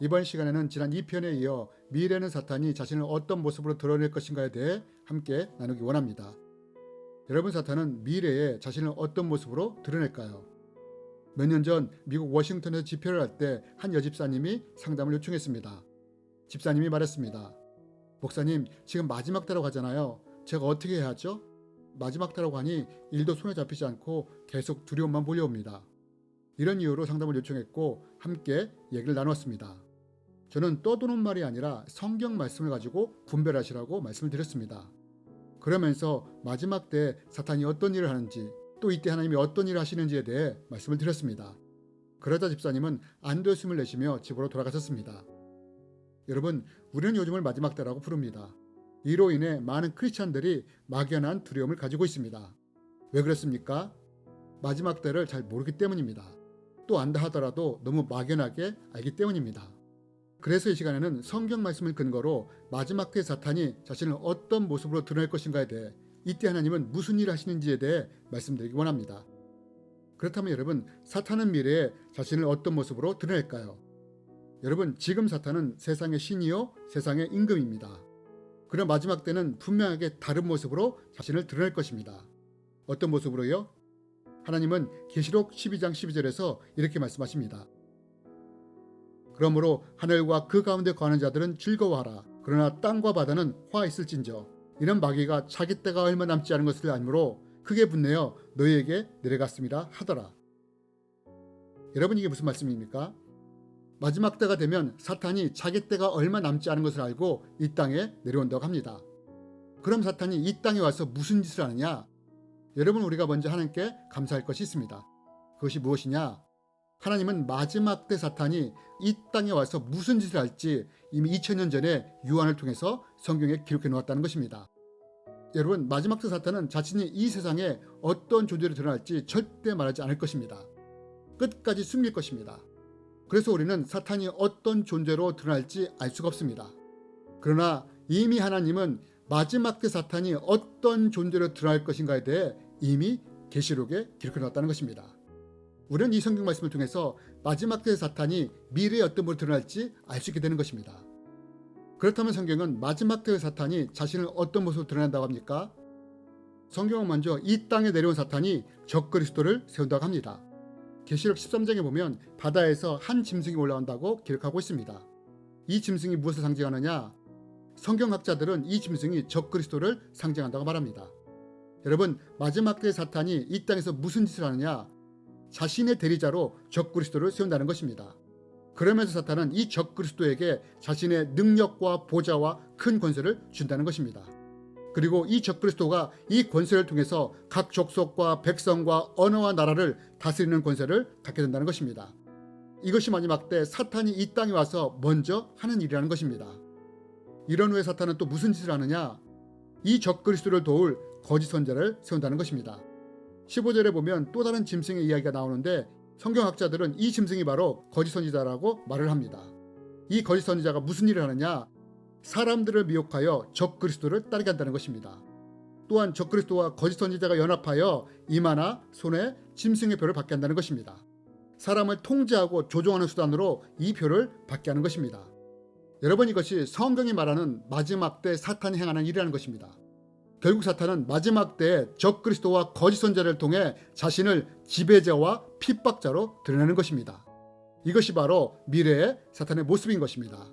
이번 시간에는 지난 2편에 이어 미래는 사탄이 자신을 어떤 모습으로 드러낼 것인가에 대해 함께 나누기 원합니다. 여러분, 사탄은 미래에 자신을 어떤 모습으로 드러낼까요? 몇 년 전 미국 워싱턴에서 집회를 할 때 한 여집사님이 상담을 요청했습니다. 집사님이 말했습니다. 목사님, 지금 마지막 때라고 하잖아요. 제가 어떻게 해야 하죠? 마지막 때라고 하니 일도 손에 잡히지 않고 계속 두려움만 몰려옵니다. 이런 이유로 상담을 요청했고 함께 얘기를 나눴습니다. 저는 떠도는 말이 아니라 성경 말씀을 가지고 분별하시라고 말씀을 드렸습니다. 그러면서 마지막 때 사탄이 어떤 일을 하는지, 또 이때 하나님이 어떤 일을 하시는지에 대해 말씀을 드렸습니다. 그러자 집사님은 안도의 숨을 내쉬며 집으로 돌아가셨습니다. 여러분, 우리는 요즘을 마지막 때라고 부릅니다. 이로 인해 많은 크리스찬들이 막연한 두려움을 가지고 있습니다. 왜 그렇습니까? 마지막 때를 잘 모르기 때문입니다. 또 안다 하더라도 너무 막연하게 알기 때문입니다. 그래서 이 시간에는 성경 말씀을 근거로 마지막 때 사탄이 자신을 어떤 모습으로 드러낼 것인가에 대해, 이때 하나님은 무슨 일을 하시는지에 대해 말씀드리기 원합니다. 그렇다면 여러분, 사탄은 미래에 자신을 어떤 모습으로 드러낼까요? 여러분, 지금 사탄은 세상의 신이요 세상의 임금입니다. 그러나 마지막 때는 분명하게 다른 모습으로 자신을 드러낼 것입니다. 어떤 모습으로요? 하나님은 계시록 12장 12절에서 이렇게 말씀하십니다. 그러므로 하늘과 그 가운데 거하는 자들은 즐거워하라. 그러나 땅과 바다는 화 있을진저. 이는 마귀가 자기 때가 얼마 남지 않은 것을 알므로 크게 분내어 너희에게 내려갔습니다 하더라. 여러분, 이게 무슨 말씀입니까? 마지막 때가 되면 사탄이 자기 때가 얼마 남지 않은 것을 알고 이 땅에 내려온다고 합니다. 그럼 사탄이 이 땅에 와서 무슨 짓을 하느냐? 여러분, 우리가 먼저 하나님께 감사할 것이 있습니다. 그것이 무엇이냐? 하나님은 마지막 때 사탄이 이 땅에 와서 무슨 짓을 할지 이미 2000년 전에 요한을 통해서 성경에 기록해 놓았다는 것입니다. 여러분, 마지막 때 사탄은 자신이 이 세상에 어떤 존재로 드러날지 절대 말하지 않을 것입니다. 끝까지 숨길 것입니다. 그래서 우리는 사탄이 어떤 존재로 드러날지 알 수가 없습니다. 그러나 이미 하나님은 마지막 때 사탄이 어떤 존재로 드러날 것인가에 대해 이미 계시록에 기록해 놨다는 것입니다. 우리는 이 성경 말씀을 통해서 마지막 때 사탄이 미래에 어떤 모습으로 드러날지 알 수 있게 되는 것입니다. 그렇다면 성경은 마지막 때의 사탄이 자신을 어떤 모습으로 드러낸다고 합니까? 성경은 먼저 이 땅에 내려온 사탄이 적그리스도를 세운다고 합니다. 계시록 13장에 보면 바다에서 한 짐승이 올라온다고 기록하고 있습니다. 이 짐승이 무엇을 상징하느냐? 성경학자들은 이 짐승이 적그리스도를 상징한다고 말합니다. 여러분, 마지막 때의 사탄이 이 땅에서 무슨 짓을 하느냐? 자신의 대리자로 적그리스도를 세운다는 것입니다. 그러면서 사탄은 이 적그리스도에게 자신의 능력과 보좌와 큰 권세를 준다는 것입니다. 그리고 이 적그리스도가 이 권세를 통해서 각 족속과 백성과 언어와 나라를 다스리는 권세를 갖게 된다는 것입니다. 이것이 마지막 때 사탄이 이 땅에 와서 먼저 하는 일이라는 것입니다. 이런 후에 사탄은 또 무슨 짓을 하느냐? 이 적그리스도를 도울 거짓 선지자를 세운다는 것입니다. 15절에 보면 또 다른 짐승의 이야기가 나오는데 성경학자들은 이 짐승이 바로 거짓 선지자라고 말을 합니다. 이 거짓 선지자가 무슨 일을 하느냐? 사람들을 미혹하여 적그리스도를 따르게 한다는 것입니다. 또한 적그리스도와 거짓 선지자가 연합하여 이마나 손에 짐승의 표를 받게 한다는 것입니다. 사람을 통제하고 조종하는 수단으로 이 표를 받게 하는 것입니다. 여러분, 이것이 성경이 말하는 마지막 때 사탄이 행하는 일이라는 것입니다. 결국 사탄은 마지막 때에 적그리스도와 거짓 선지자를 통해 자신을 지배자와 핍박자로 드러내는 것입니다. 이것이 바로 미래의 사탄의 모습인 것입니다.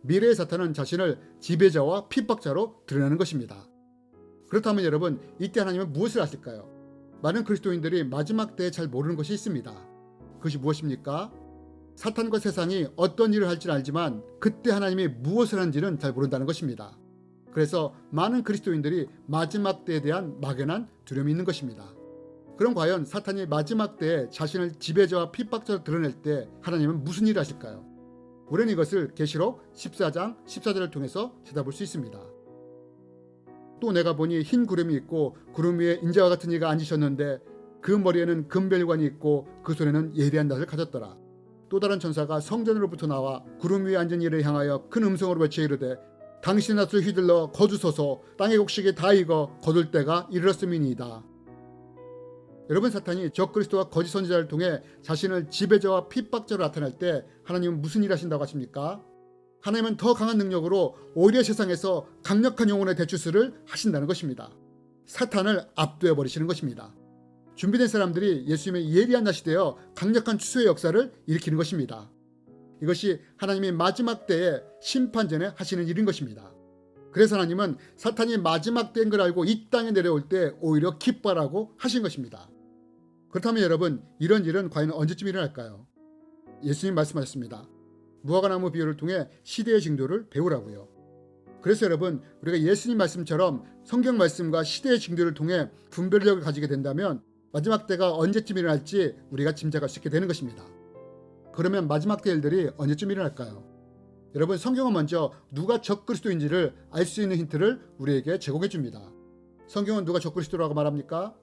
미래의 사탄은 자신을 지배자와 핍박자로 드러내는 것입니다. 그렇다면 여러분, 이때 하나님은 무엇을 하실까요? 많은 그리스도인들이 마지막 때에 잘 모르는 것이 있습니다. 그것이 무엇입니까? 사탄과 세상이 어떤 일을 할지는 알지만 그때 하나님이 무엇을 하는지는 잘 모른다는 것입니다. 그래서 많은 그리스도인들이 마지막 때에 대한 막연한 두려움이 있는 것입니다. 그럼 과연 사탄이 마지막 때에 자신을 지배자와 핍박자로 드러낼 때 하나님은 무슨 일을 하실까요? 우리는 이것을 계시록 14장 14절을 통해서 찾아볼 수 있습니다. 또 내가 보니 흰 구름이 있고 구름 위에 인자와 같은 이가 앉으셨는데 그 머리에는 금별관이 있고 그 손에는 예리한 낫을 가졌더라. 또 다른 천사가 성전으로부터 나와 구름 위에 앉은 이를 향하여 큰 음성으로 외쳐 이르되 당신의 낫을 휘둘러 거두소서. 땅의 곡식이 다 익어 거둘 때가 이르렀음이니이다. 여러분, 사탄이 적그리스도와 거짓 선지자를 통해 자신을 지배자와 핍박자로 나타낼 때 하나님은 무슨 일 하신다고 하십니까? 하나님은 더 강한 능력으로 오히려 세상에서 강력한 영혼의 대추수를 하신다는 것입니다. 사탄을 압도해 버리시는 것입니다. 준비된 사람들이 예수님의 예리한 낫이 되어 강력한 추수의 역사를 일으키는 것입니다. 이것이 하나님이 마지막 때에 심판 전에 하시는 일인 것입니다. 그래서 하나님은 사탄이 마지막 때인 걸 알고 이 땅에 내려올 때 오히려 기뻐하라고 하신 것입니다. 그렇다면 여러분, 이런 일은 과연 언제쯤 일어날까요? 예수님 말씀하셨습니다. 무화과나무 비유를 통해 시대의 징조를 배우라고요. 그래서 여러분, 우리가 예수님 말씀처럼 성경 말씀과 시대의 징조를 통해 분별력을 가지게 된다면 마지막 때가 언제쯤 일어날지 우리가 짐작할 수 있게 되는 것입니다. 그러면 마지막 때 일들이 언제쯤 일어날까요? 여러분, 성경은 먼저 누가 적그리스도인지를 알 수 있는 힌트를 우리에게 제공해 줍니다. 성경은 누가 적그리스도라고 말합니까?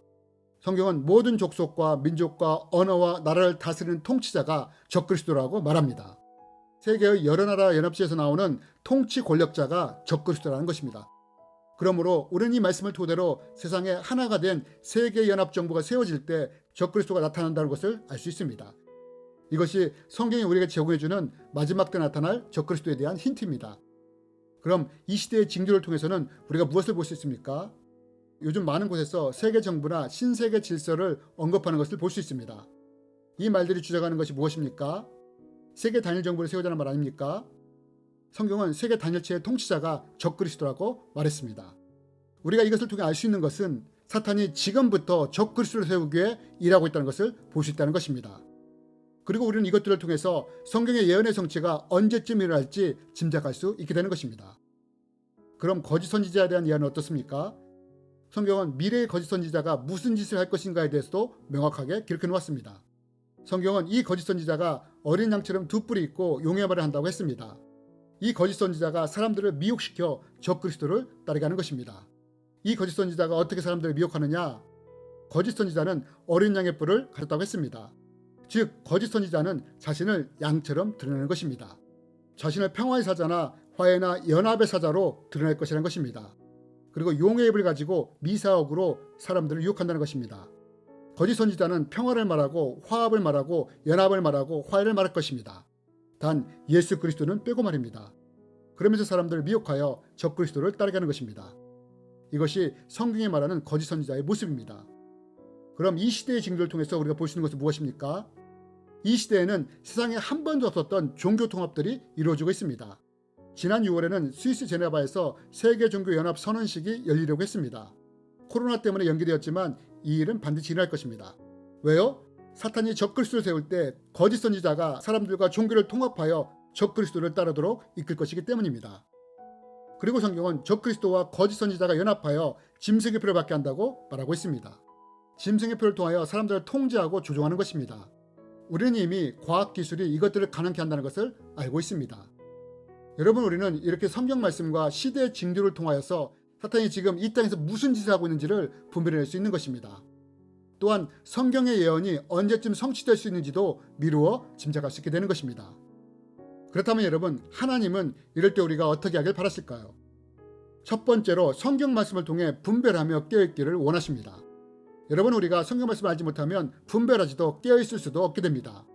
성경은 모든 족속과 민족과 언어와 나라를 다스리는 통치자가 적그리스도라고 말합니다. 세계의 여러 나라 연합체에서 나오는 통치 권력자가 적그리스도라는 것입니다. 그러므로 우리는 이 말씀을 토대로 세상에 하나가 된 세계연합정부가 세워질 때 적그리스도가 나타난다는 것을 알 수 있습니다. 이것이 성경이 우리에게 제공해주는 마지막 때 나타날 적그리스도에 대한 힌트입니다. 그럼 이 시대의 징조를 통해서는 우리가 무엇을 볼 수 있습니까? 요즘 많은 곳에서 세계정부나 신세계 질서를 언급하는 것을 볼 수 있습니다. 이 말들이 주장하는 것이 무엇입니까? 세계 단일 정부를 세우자는 말 아닙니까? 성경은 세계 단일체의 통치자가 적그리스도라고 말했습니다. 우리가 이것을 통해 알 수 있는 것은 사탄이 지금부터 적그리스도를 세우기 위해 일하고 있다는 것을 볼 수 있다는 것입니다. 그리고 우리는 이것들을 통해서 성경의 예언의 성취가 언제쯤 일어날지 짐작할 수 있게 되는 것입니다. 그럼 거짓 선지자에 대한 예언은 어떻습니까? 성경은 미래의 거짓 선지자가 무슨 짓을 할 것인가에 대해서도 명확하게 기록해 놓았습니다. 성경은 이 거짓 선지자가 어린 양처럼 두 뿔이 있고 용의 말을 한다고 했습니다. 이 거짓 선지자가 사람들을 미혹시켜 적그리스도를 따르게 하는 것입니다. 이 거짓 선지자가 어떻게 사람들을 미혹하느냐? 거짓 선지자는 어린 양의 뿔을 가졌다고 했습니다. 즉, 거짓 선지자는 자신을 양처럼 드러내는 것입니다. 자신을 평화의 사자나 화해나 연합의 사자로 드러낼 것이라는 것입니다. 그리고 용의 입을 가지고 미사역으로 사람들을 유혹한다는 것입니다. 거짓 선지자는 평화를 말하고 화합을 말하고 연합을 말하고 화해를 말할 것입니다. 단 예수 그리스도는 빼고 말입니다. 그러면서 사람들을 미혹하여 적그리스도를 따르게 하는 것입니다. 이것이 성경이 말하는 거짓 선지자의 모습입니다. 그럼 이 시대의 징조를 통해서 우리가 볼 수 있는 것은 무엇입니까? 이 시대에는 세상에 한 번도 없었던 종교 통합들이 이루어지고 있습니다. 지난 6월에는 스위스 제네바에서 세계종교연합 선언식이 열리려고 했습니다. 코로나 때문에 연기되었지만 이 일은 반드시 일어날 것입니다. 왜요? 사탄이 적그리스도를 세울 때 거짓 선지자가 사람들과 종교를 통합하여 적그리스도를 따르도록 이끌 것이기 때문입니다. 그리고 성경은 적그리스도와 거짓 선지자가 연합하여 짐승의 표를 받게 한다고 말하고 있습니다. 짐승의 표를 통하여 사람들을 통제하고 조종하는 것입니다. 우리는 이미 과학기술이 이것들을 가능케 한다는 것을 알고 있습니다. 여러분, 우리는 이렇게 성경 말씀과 시대의 징조를 통하여서 사탄이 지금 이 땅에서 무슨 짓을 하고 있는지를 분별해낼 수 있는 것입니다. 또한 성경의 예언이 언제쯤 성취될 수 있는지도 미루어 짐작할 수 있게 되는 것입니다. 그렇다면 여러분, 하나님은 이럴 때 우리가 어떻게 하길 바라실까요? 첫 번째로 성경 말씀을 통해 분별하며 깨어있기를 원하십니다. 여러분, 우리가 성경 말씀을 알지 못하면 분별하지도 깨어있을 수도 없게 됩니다.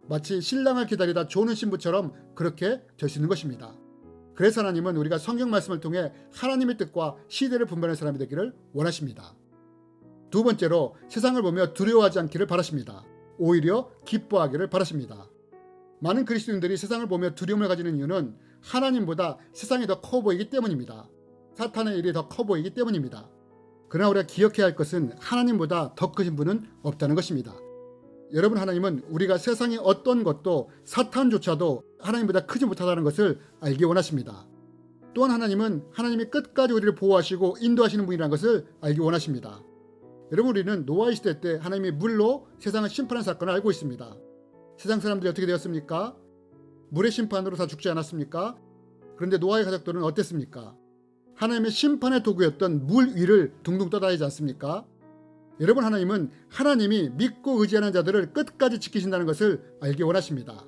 마치 신랑을 기다리다 조는 신부처럼 그렇게 될 수 있는 것입니다. 그래서 하나님은 우리가 성경 말씀을 통해 하나님의 뜻과 시대를 분별하는 사람이 되기를 원하십니다. 두 번째로 세상을 보며 두려워하지 않기를 바라십니다. 오히려 기뻐하기를 바라십니다. 많은 그리스도인들이 세상을 보며 두려움을 가지는 이유는 하나님보다 세상이 더 커 보이기 때문입니다. 사탄의 일이 더 커 보이기 때문입니다. 그러나 우리가 기억해야 할 것은 하나님보다 더 크신 분은 없다는 것입니다. 여러분, 하나님은 우리가 세상의 어떤 것도 사탄조차도 하나님보다 크지 못하다는 것을 알기 원하십니다. 또한 하나님은 하나님이 끝까지 우리를 보호하시고 인도하시는 분이라는 것을 알기 원하십니다. 여러분, 우리는 노아의 시대 때 하나님이 물로 세상을 심판한 사건을 알고 있습니다. 세상 사람들이 어떻게 되었습니까? 물의 심판으로 다 죽지 않았습니까? 그런데 노아의 가족들은 어땠습니까? 하나님의 심판의 도구였던 물 위를 둥둥 떠다니지 않습니까? 여러분, 하나님은 하나님이 믿고 의지하는 자들을 끝까지 지키신다는 것을 알기 원하십니다.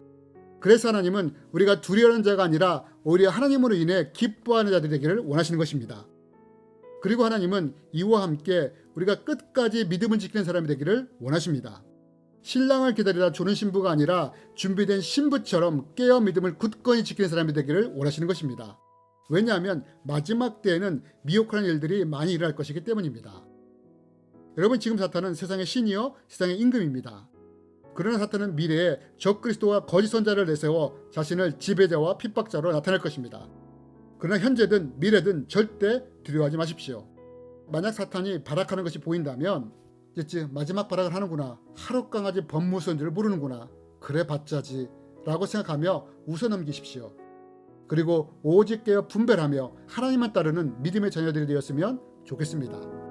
그래서 하나님은 우리가 두려워하는 자가 아니라 오히려 하나님으로 인해 기뻐하는 자들이 되기를 원하시는 것입니다. 그리고 하나님은 이와 함께 우리가 끝까지 믿음을 지키는 사람이 되기를 원하십니다. 신랑을 기다리다 조는 신부가 아니라 준비된 신부처럼 깨어 믿음을 굳건히 지키는 사람이 되기를 원하시는 것입니다. 왜냐하면 마지막 때에는 미혹하는 일들이 많이 일어날 것이기 때문입니다. 여러분, 지금 사탄은 세상의 신이요 세상의 임금입니다. 그러나 사탄은 미래에 적그리스도와 거짓 선자를 내세워 자신을 지배자와 핍박자로 나타낼 것입니다. 그러나 현재든 미래든 절대 두려워하지 마십시오. 만약 사탄이 발악하는 것이 보인다면 이제 마지막 발악을 하는구나, 하룻강아지 법무선지를 모르는구나, 그래 봤자지 라고 생각하며 웃어넘기십시오. 그리고 오직 깨어 분별하며 하나님만 따르는 믿음의 자녀들이 되었으면 좋겠습니다.